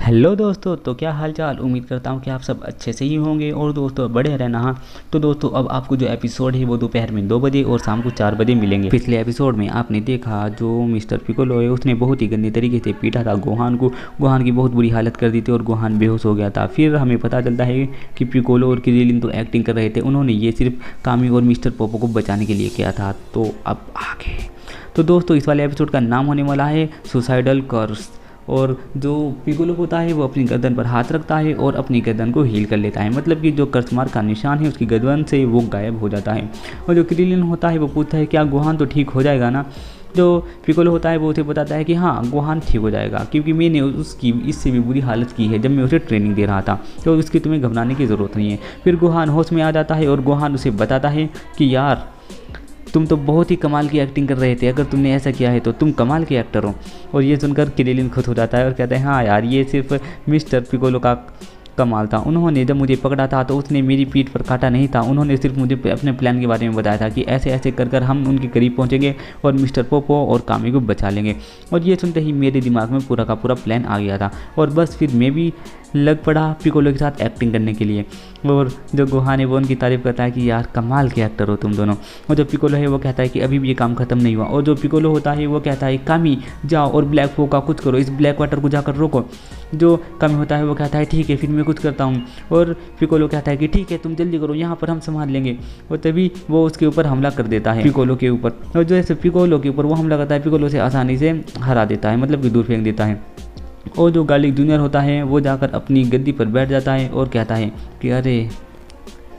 Hello दोस्तों, तो क्या हाल चाल। उम्मीद करता हूँ कि आप सब अच्छे से ही होंगे और दोस्तों बड़े रहना। हाँ, तो दोस्तों अब आपको जो एपिसोड है वो दोपहर में 2 बजे और शाम को 4 बजे मिलेंगे। पिछले एपिसोड में आपने देखा जो मिस्टर पिकोलो है उसने बहुत ही गंदे तरीके से पीटा था गोहान को। गोहान की बहुत बुरी हालत कर दी थी और गोहान बेहोश हो गया था। फिर हमें पता चलता है कि पिकोलो और क्रिलिन तो एक्टिंग कर रहे थे, उन्होंने ये सिर्फ कामी और मिस्टर पोपो को बचाने के लिए किया था। तो अब आगे तो दोस्तों इस वाले एपिसोड का नाम होने वाला है सुसाइडल कर्स। और जो पिकोलो होता है वो अपनी गर्दन पर हाथ रखता है और अपनी गर्दन को हील कर लेता है, मतलब कि जो कर्स मार्क का निशान है उसकी गर्दन से वो गायब हो जाता है। और जो क्रिलिन होता है वो पूछता है क्या गोहान तो ठीक हो जाएगा ना। जो पिकोलो होता है वो उसे बताता है कि हाँ गोहान ठीक हो जाएगा, क्योंकि मैंने उसकी इससे भी बुरी हालत की है जब मैं उसे ट्रेनिंग दे रहा था, तो उसकी तुम्हें घबराने की ज़रूरत नहीं है। फिर गोहान होश में आ जाता है और गोहान उसे बताता है कि यार तुम तो बहुत ही कमाल की एक्टिंग कर रहे थे, अगर तुमने ऐसा किया है तो तुम कमाल के एक्टर हो। और ये सुनकर क्रिलिन खुश हो जाता है और कहता है हाँ यार ये सिर्फ मिस्टर पिकोलो का कमाल था। उन्होंने जब मुझे पकड़ा था तो उसने मेरी पीठ पर काटा नहीं था, उन्होंने सिर्फ मुझे अपने प्लान के बारे में बताया था कि ऐसे ऐसे कर कर हम उनके करीब पहुंचेंगे और मिस्टर पोपो और कामी को बचा लेंगे। और ये सुनते ही मेरे दिमाग में पूरा का पूरा प्लान आ गया था और बस फिर मैं भी लग पड़ा पिकोलो के साथ एक्टिंग करने के लिए। और जो गोहान है वो उनकी तारीफ़ करता है कि यार कमाल के एक्टर हो तुम दोनों। और जो पिकोलो है वो कहता है कि अभी भी ये काम खत्म नहीं हुआ। और जो पिकोलो होता है वो कहता है कामी जाओ और ब्लैक फो का कुछ करो, इस ब्लैक वाटर को जाकर रोको। जो कामी होता है वो कहता है ठीक है फिर मैं कुछ करता हूँ। और पिकोलो कहता है कि ठीक है तुम जल्दी करो, यहाँ पर हम संभाल लेंगे। और तभी वो उसके ऊपर हमला कर देता है पिकोलो के ऊपर। और जो ऐसे पिकोलो के ऊपर वो हमला करता है पिकोलो से आसानी से हरा देता है, मतलब कि दूर फेंक देता है। और जो गार्लिक जूनियर होता है वो जाकर अपनी गद्दी पर बैठ जाता है और कहता है कि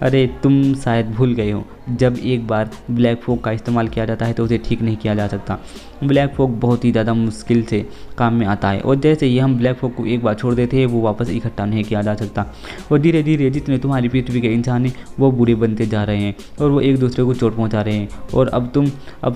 अरे तुम शायद भूल गए हो, जब एक बार ब्लैक फॉग का इस्तेमाल किया जाता है तो उसे ठीक नहीं किया जा सकता। ब्लैक फॉग बहुत ही ज़्यादा मुश्किल से काम में आता है और जैसे ही हम ब्लैक फॉग को एक बार छोड़ देते हैं वो वापस इकट्ठा नहीं किया जा सकता। और धीरे धीरे जितने तुम्हारी पृथ्वी के इंसान हैं वो बुरे बनते जा रहे हैं और वो एक दूसरे को चोट पहुँचा रहे हैं। और अब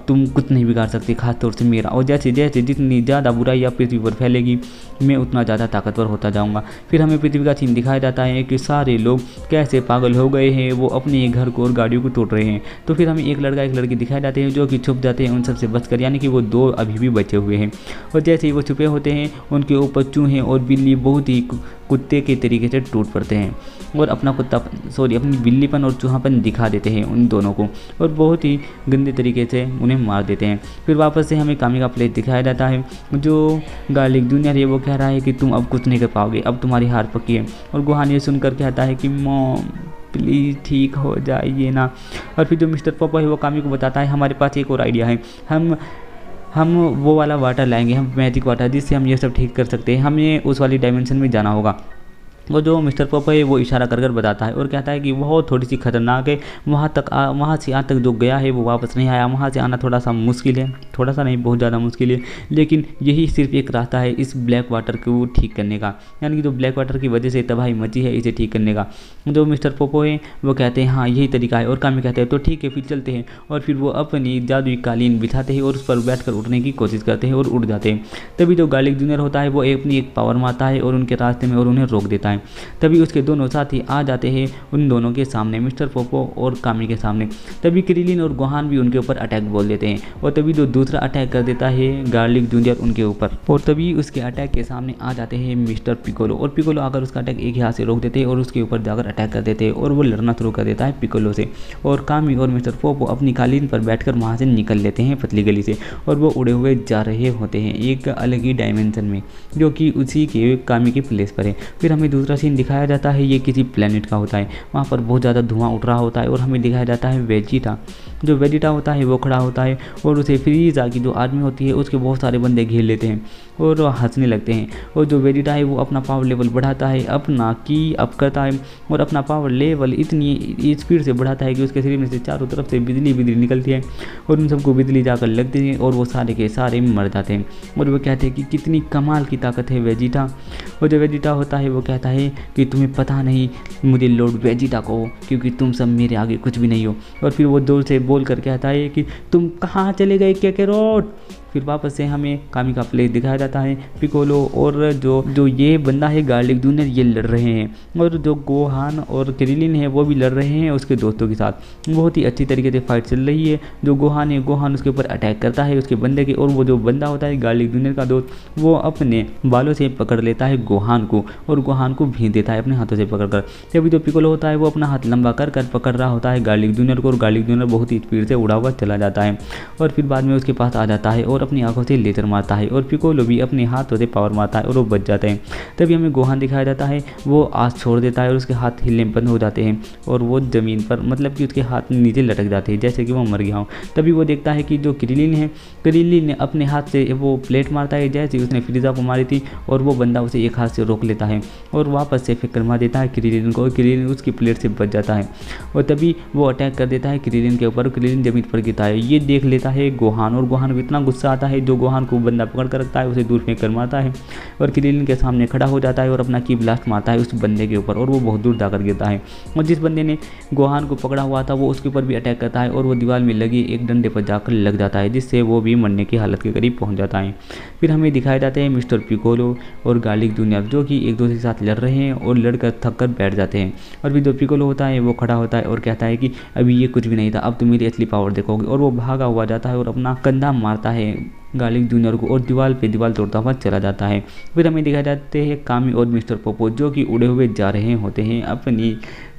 तुम कुछ नहीं बिगाड़ सकते, खासतौर से मेरा। और जैसे जैसे जितनी ज़्यादा बुराई या पृथ्वी पर फैलेगी मैं उतना ज़्यादा ताकतवर होता जाऊँगा। फिर हमें पृथ्वी का सीन दिखाया जाता है कि सारे लोग कैसे पागल हो गए हैं, वो अपने घर को और गाड़ियों को तोड़ रहे हैं। तो फिर हमें एक लड़का एक लड़की दिखाए जाते हैं जो कि छुप जाते हैं उन सबसे बचकर, यानी कि वो 2 अभी भी बचे हुए हैं। और जैसे ही वो छुपे होते हैं उनके ऊपर चूहे और बिल्ली बहुत ही कुत्ते के तरीके से टूट पड़ते हैं और अपनी बिल्लीपन और चूहापन दिखा देते हैं उन दोनों को और बहुत ही गंदे तरीके से उन्हें मार देते हैं। फिर वापस से हमें कामी का प्लेस दिखाया जाता है। जो गार्लिक जूनियर है वो कह रहा है कि तुम अब कुछ नहीं कर पाओगे, अब तुम्हारी हार पक्की है। और गोहान ये सुनकर कहता है कि मॉम प्लीज़ ठीक हो जाइए ना। और फिर जो मिस्टर पोपो है वो कामी को बताता है हमारे पास एक और आइडिया है, हम वो वाला वाटर लाएंगे, हम मैजिक वाटर, जिससे हम ये सब ठीक कर सकते हैं। हमें उस वाली डायमेंशन में जाना होगा। वो जो मिस्टर पोपो है वो इशारा कर बताता है और कहता है कि वो थोड़ी सी खतरनाक है, वहाँ से यहाँ तक जो गया है वो वापस नहीं आया, वहाँ से आना थोड़ा सा मुश्किल है, थोड़ा सा नहीं बहुत ज़्यादा मुश्किल है, लेकिन यही सिर्फ एक रास्ता है इस ब्लैक वाटर को ठीक करने का, यानी कि जो ब्लैक वाटर की वजह से तबाही मची है इसे ठीक करने का। जो मिस्टर पोपो है वो कहते हैं हाँ यही तरीका है और कामी कहते हैं तो ठीक है फिर चलते हैं। और फिर वो अपनी जादुई कालीन बिछाते हैं और उस पर बैठ कर उठने की कोशिश करते हैं और उड़ जाते हैं। तभी जो गार्लिक जूनियर होता है वो अपनी एक पावर मारता है और उनके रास्ते में और उन्हें रोक देता है। तभी उसके दोनों साथी आ जाते हैं उन दोनों के सामने, मिस्टर पोपो और कामी के सामने। तभी क्रिलिन और गोहान भी उनके ऊपर अटैक बोल देते हैं और तभी जो दूसरा अटैक कर देता है गार्लिक जूनियर उनके ऊपर। और तभी उसके अटैक के सामने आ जाते हैं मिस्टर पिकोलो और पिकोलो आकर उसका अटैक एक ही हाथ से रोक देते हैं और उसके ऊपर जाकर अटैक कर देते हैं और वो लड़ना शुरू कर देता है पिकोलो से। और कामी और मिस्टर पोपो अपनी कालीन पर बैठकर वहाँ से निकल लेते हैं पतली गली से और वो उड़े हुए जा रहे होते हैं एक अलग ही डायमेंशन में, जो कि उसी के कामी के प्लेस पर है। फिर हमें दूसरा सीन दिखाया जाता है, ये किसी प्लेनेट का होता है, वहाँ पर बहुत ज़्यादा धुआं उठ रहा होता है और हमें दिखाया जाता है वेजिटा। जो वेजिटा होता है वो खड़ा होता है और उसे फ्रीज़ा की जो आर्मी होती है उसके बहुत सारे बंदे घेर लेते हैं और वो हंसने लगते हैं। और जो वेजिटा है वो अपना पावर लेवल बढ़ाता है, अपना की अप करता है और अपना पावर लेवल इतनी स्पीड से बढ़ाता है कि उसके शरीर में से चारों तरफ से बिजली निकलती है और उन सबको बिजली जाकर लगती है और वो सारे के सारे मर जाते हैं। और वो कहते हैं कि कितनी कमाल की ताकत है वेजिटा। और जो वेजिटा होता है वो कहता है कि तुम्हें पता नहीं मुझे लॉर्ड वेजिटा को, क्योंकि तुम सब मेरे आगे कुछ भी नहीं हो। और फिर वो जोर से बोल कर कहता है कि तुम कहाँ चले गए कैकेरोट। फिर वापस से हमें कामी का प्लेस दिखाया जाता है। पिकोलो और जो ये बंदा है गार्लिक जूनियर, ये लड़ रहे हैं और जो गोहान और क्रिलिन है वो भी लड़ रहे हैं उसके दोस्तों के साथ। बहुत ही अच्छी तरीके से फाइट चल रही है। जो गोहान है, गोहान उसके ऊपर अटैक करता है उसके बंदे के, और वो जो बंदा होता है गार्लिक जूनियर का दोस्त, वो अपने बालों से पकड़ लेता है गोहान को और गोहान को भींच देता है अपने हाथों से पकड़कर। तभी जो पिकोलो होता है वो अपना हाथ लंबा कर पकड़ रहा होता है गार्लिक जूनियर को, और गार्लिक जूनियर बहुत ही स्पीड से उड़ा हुआ चला जाता है और फिर बाद में उसके पास आ जाता है और अपनी आंखों से लेजर मारता है और पिकोलो भी अपने हाथों से पावर मारता है और वो बच जाते हैं। तभी हमें गोहान दिखाया जाता है, वो आँच छोड़ देता है और उसके हाथ हिलने बंद हो जाते हैं और वो ज़मीन पर, मतलब कि उसके हाथ नीचे लटक जाते हैं जैसे कि वो मर गया हो। तभी वो देखता है कि जो क्रिलिन है, क्रिलिन ने अपने हाथ से वो प्लेट मारता है जैसे उसने फ्रीजा को मारी थी, और वो बंदा उसे एक हाथ से रोक लेता है और वापस से फिक्र मार देता है क्रिलिन को, क्रिलिन उसकी प्लेट से बच जाता है और तभी वो अटैक कर देता है क्रिलिन के ऊपर। क्रिलिन जमीन पर गिरता है, ये देख लेता है गोहान और गोहान को इतना गुस्सा आता है, जो गोहान को बंदा पकड़ कर रखता है उसे दूर फेंक कर मारता है और क्रिलिन के सामने खड़ा हो जाता है और अपना की ब्लास्ट मारता है उस बंदे के ऊपर और वो बहुत दूर जाकर गिरता है। और जिस बंदे ने गोहान को पकड़ा हुआ था वो उसके ऊपर भी अटैक करता है और वो दीवार में लगी एक डंडे पर जाकर लग जाता है, जिससे वो भी मरने की हालत के करीब पहुंच जाता है। फिर हमें दिखाए जाते हैं मिस्टर पिकोलो और गार्लिक जूनियर, जो कि एक दूसरे के साथ लड़ रहे हैं और लड़कर थक कर बैठ जाते हैं। और फिर जो पिकोलो होता है वो खड़ा होता है और कहता है कि अभी ये कुछ भी नहीं था, अब तुम मेरी असली पावर देखोगे, और वो भागा हुआ जाता है और अपना कंधा मारता है गार्लिक जूनियर को और दीवार तोड़ता हुआ चला जाता है। फिर हमें दिखाए जाते हैं कामी और मिस्टर पोपो, जो कि उड़े हुए जा रहे होते हैं अपनी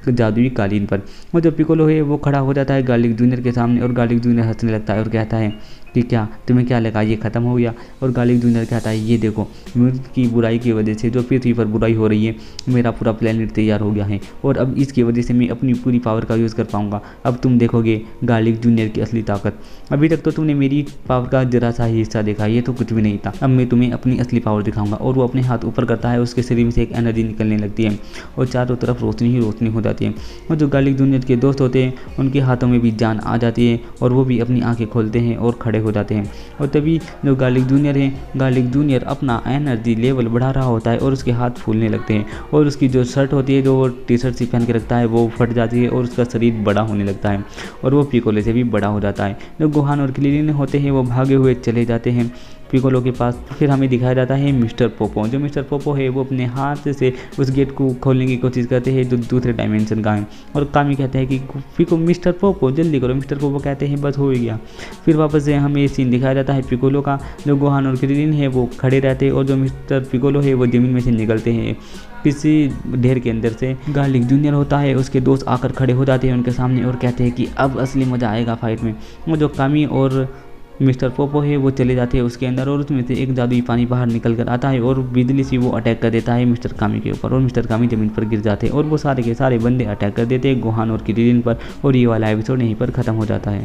जादुई कालीन पर। और जो पिकोलो है वो खड़ा हो जाता है गार्लिक जूनियर के सामने और गार्लिक जूनियर हंसने लगता है और कहता है कि क्या तुम्हें क्या लगा ये ख़त्म हो गया। और गार्लिक जूनियर कहता है ये देखो, मुल्क की बुराई की वजह से जो पृथ्वी पर बुराई हो रही है, मेरा पूरा प्लेनेट तैयार हो गया है और अब इसकी वजह से मैं अपनी पूरी पावर का यूज़ कर पाऊंगा। अब तुम देखोगे गार्लिक जूनियर की असली ताकत। अभी तक तो तुमने मेरी पावर का जरा सा ही हिस्सा देखा, ये तो कुछ भी नहीं था, अब मैं तुम्हें अपनी असली पावर दिखाऊंगा। और वो अपने हाथ ऊपर करता है, उसके शरीर में से एक एनर्जी निकलने लगती है और चारों तरफ रोशनी ही रोशनी हो जाती है। और जो गार्लिक जूनियर के दोस्त होते हैं उनके हाथों में भी जान आ जाती है और वो भी अपनी आंखें खोलते हैं और खड़े हो जाते हैं। और तभी जो गार्लिक जूनियर है, गार्लिक जूनियर अपना एनर्जी लेवल बढ़ा रहा होता है और उसके हाथ फूलने लगते हैं और उसकी जो शर्ट होती है, जो वो टी शर्ट सी पहन के रखता है, वो फट जाती है और उसका शरीर बड़ा होने लगता है और वो पिकोलो से भी बड़ा हो जाता है। जो गोहान और क्रिलिन होते हैं वो भागे हुए चले जाते हैं पिकोलो के पास। फिर हमें दिखाया जाता है मिस्टर पोपो। जो मिस्टर पोपो है वो अपने हाथ से उस गेट को खोलने की कोशिश करते हैं जो दूसरे डायमेंशन का है, और कामी कहते हैं कि मिस्टर पोपो जल्दी करो। मिस्टर पोपो कहते हैं बस हो ही गया। फिर वापस से हमें ये सीन दिखाया जाता है पिकोलो का। जो गोहान और क्रिलिन है वो खड़े रहते हैं और जो मिस्टर पिकोलो है वो ज़मीन में से निकलते हैं किसी ढेर के अंदर से। गार्लिक जूनियर होता है, उसके दोस्त आकर खड़े हो जाते हैं उनके सामने और कहते हैं कि अब असली मज़ा आएगा फाइट में। वो जो कामी और मिस्टर पोपो है वो चले जाते हैं उसके अंदर और उसमें से एक जादुई पानी बाहर निकल कर आता है और बिजली से वो अटैक कर देता है मिस्टर कामी के ऊपर और मिस्टर कामी ज़मीन पर गिर जाते हैं और वो सारे के सारे बंदे अटैक कर देते हैं गोहान और क्रिलिन पर, और ये वाला एपिसोड यहीं पर ख़त्म हो जाता है।